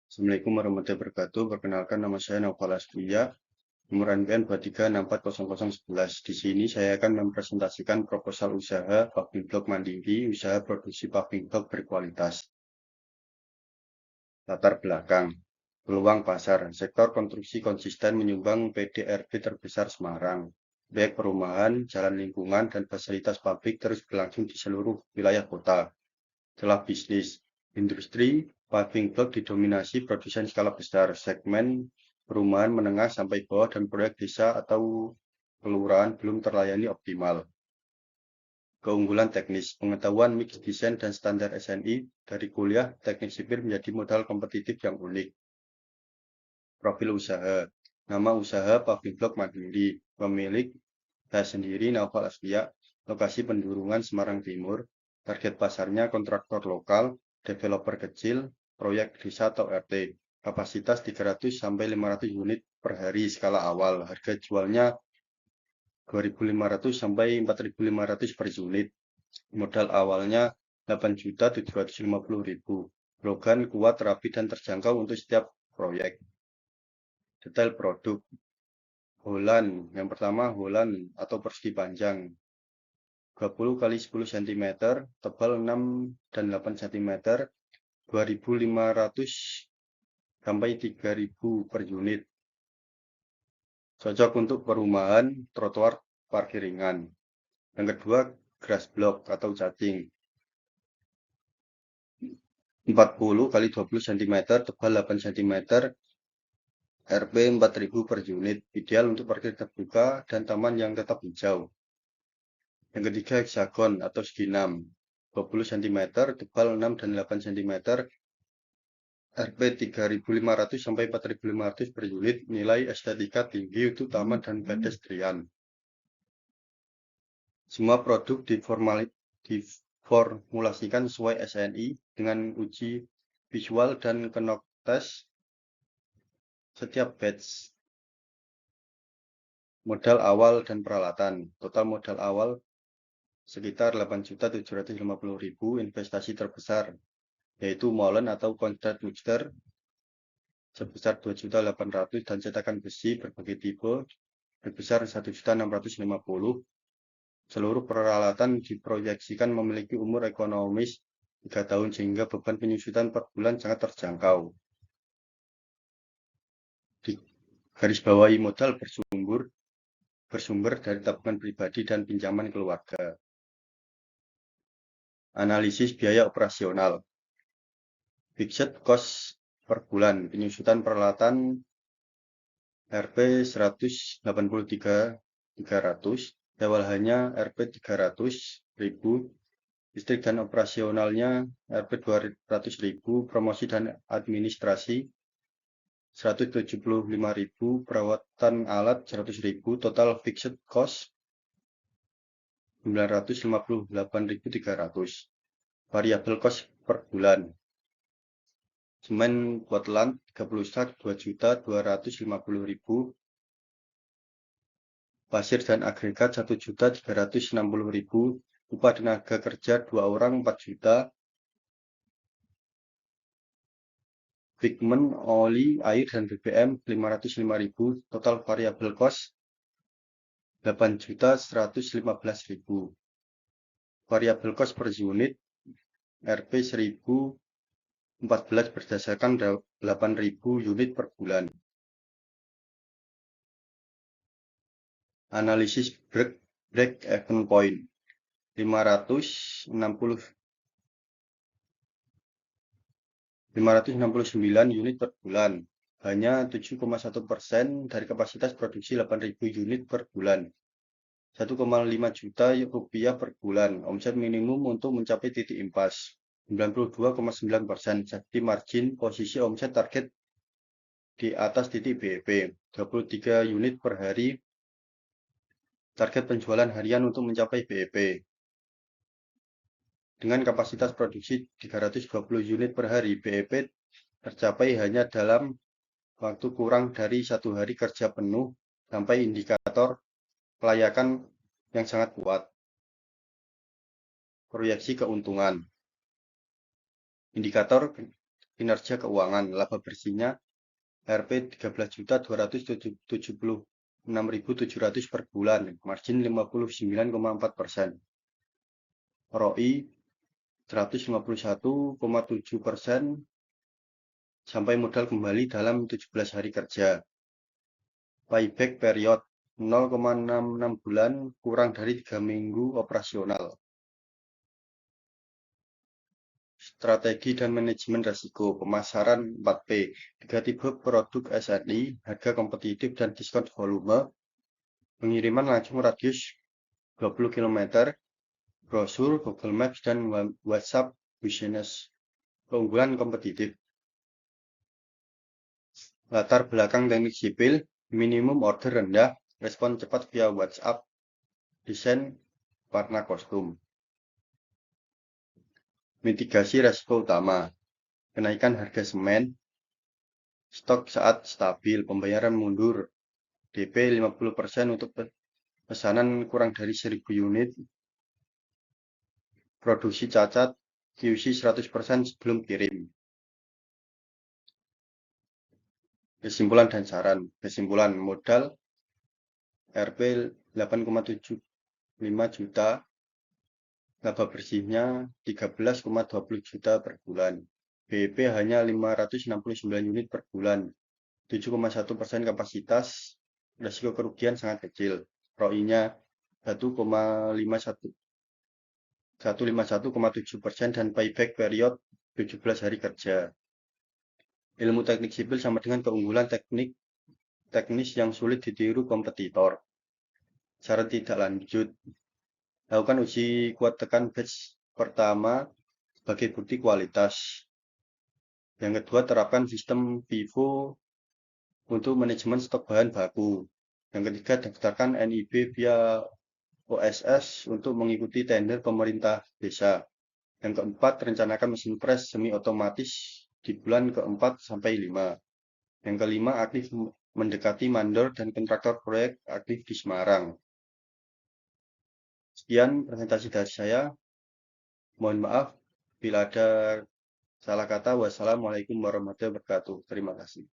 Assalamualaikum warahmatullahi wabarakatuh. Perkenalkan, nama saya Naufal Asfiya, nomor NPM 23640011. Di sini saya akan mempresentasikan proposal usaha paving blok mandiri, usaha produksi paving blok berkualitas. Latar belakang, peluang pasar, sektor konstruksi konsisten menyumbang PDRB terbesar Semarang. Proyek perumahan, jalan lingkungan, dan fasilitas publik terus berlangsung di seluruh wilayah kota. Celah bisnis, industri paving blok didominasi produsen skala besar, segmen perumahan menengah sampai bawah, dan proyek desa atau kelurahan belum terlayani optimal. Keunggulan teknis, pengetahuan mix desain dan standar SNI dari kuliah teknik sipil menjadi modal kompetitif yang unik. Profil usaha, nama usaha paving blok mandiri, pemilik saya sendiri Naufal Asfiya, lokasi pendurungan Semarang Timur, target pasarnya kontraktor lokal, developer kecil, proyek desa atau RT, kapasitas 300-500 unit per hari skala awal, harga jualnya 2.500-4.500 per unit, modal awalnya 8.750.000, slogan kuat, rapi, dan terjangkau untuk setiap proyek. Detail produk, Holland, yang pertama Holland atau persegi panjang, 20 x 10 cm, tebal 6 dan 8 cm, 2.500 sampai 3.000 per unit. Cocok untuk perumahan, trotoar, parkir ringan. Yang kedua, grass block atau cacing. 40 x 20 cm, tebal 8 cm, Rp 4.000 per unit. Ideal untuk parkir terbuka dan taman yang tetap hijau. Yang ketiga, hexagon atau segi 6. 20 cm, tebal 6 dan 8 cm, Rp 3.500 sampai 4.500 per unit, nilai estetika tinggi untuk taman dan pedestrian. Semua produk diformulasikan sesuai SNI dengan uji visual dan knock test setiap batch. Modal awal dan peralatan. Total modal awal sekitar 8.750.000, investasi terbesar yaitu molen atau concrete mixer sebesar 2.800.000 dan cetakan besi berbagai tipe sebesar 1.650.000. Seluruh peralatan diproyeksikan memiliki umur ekonomis 3 tahun sehingga beban penyusutan per bulan sangat terjangkau. Di garis bawahi modal bersumber dari tabungan pribadi dan pinjaman keluarga. Analisis biaya operasional. Fixed cost per bulan, penyusutan peralatan Rp 183.300, sewa lahannya Rp 300.000, listrik dan operasionalnya Rp 200.000, promosi dan administrasi 175.000, perawatan alat 100.000, total fixed cost 958.300. Variable cost per bulan. Semen Portland 30 sak 2.250.000, pasir dan agregat 1.360.000, upah tenaga kerja 2 orang 4 juta, pigment, oli, air, dan BBM 505.000, total variable cost 8.115.000. Variable cost per unit Rp 1.014 berdasarkan 8.000 unit per bulan. Analisis break-even point 569 unit per bulan, hanya 7,1% dari kapasitas produksi 8.000 unit per bulan. 1,5 juta rupiah per bulan, omset minimum untuk mencapai titik impas. 92,9%, jadi margin posisi omset target di atas titik BEP. 23 unit per hari, target penjualan harian untuk mencapai BEP. Dengan kapasitas produksi 320 unit per hari, BEP tercapai hanya dalam waktu kurang dari 1 hari kerja penuh sampai indikator kelayakan yang sangat kuat. Proyeksi keuntungan. Indikator Kinerja keuangan, laba bersihnya Rp 13.276.700 per bulan, margin 59,4%. ROI 151,7% sampai modal kembali dalam 17 hari kerja. Payback period 0,66 bulan kurang dari 3 minggu operasional. Strategi dan manajemen risiko, pemasaran 4P, 3 tipe produk SNI, harga kompetitif dan diskon volume, pengiriman langsung radius 20 km, brosur, Google Maps, dan WhatsApp Business. Keunggulan kompetitif. Latar belakang teknik sipil, minimum order rendah, respon cepat via WhatsApp, desain warna kostum. Mitigasi resiko utama, kenaikan harga semen, stok saat stabil, pembayaran mundur, DP 50% untuk pesanan kurang dari 1000 unit, produksi cacat, QC 100% sebelum kirim. Kesimpulan dan saran. Kesimpulan, modal Rp 8,75 juta, laba bersihnya 13,20 juta per bulan. BEP hanya 569 unit per bulan, 7,1% kapasitas, risiko kerugian sangat kecil. ROI-nya 151,7% dan payback period 17 hari kerja. Ilmu teknik sipil sama dengan keunggulan teknis yang sulit ditiru kompetitor. Syarat tidak lanjut. Lakukan uji kuat tekan batch pertama sebagai bukti kualitas. Yang kedua, terapkan sistem FIFO untuk manajemen stok bahan baku. Yang ketiga, daftarkan NIB via OSS untuk mengikuti tender pemerintah desa. Yang keempat, rencanakan mesin pres semi otomatis di bulan keempat sampai 5. Yang kelima, aktif mendekati mandor dan kontraktor proyek aktif di Semarang. Sekian presentasi dari saya. Mohon maaf bila ada salah kata. Wassalamualaikum warahmatullahi wabarakatuh. Terima kasih.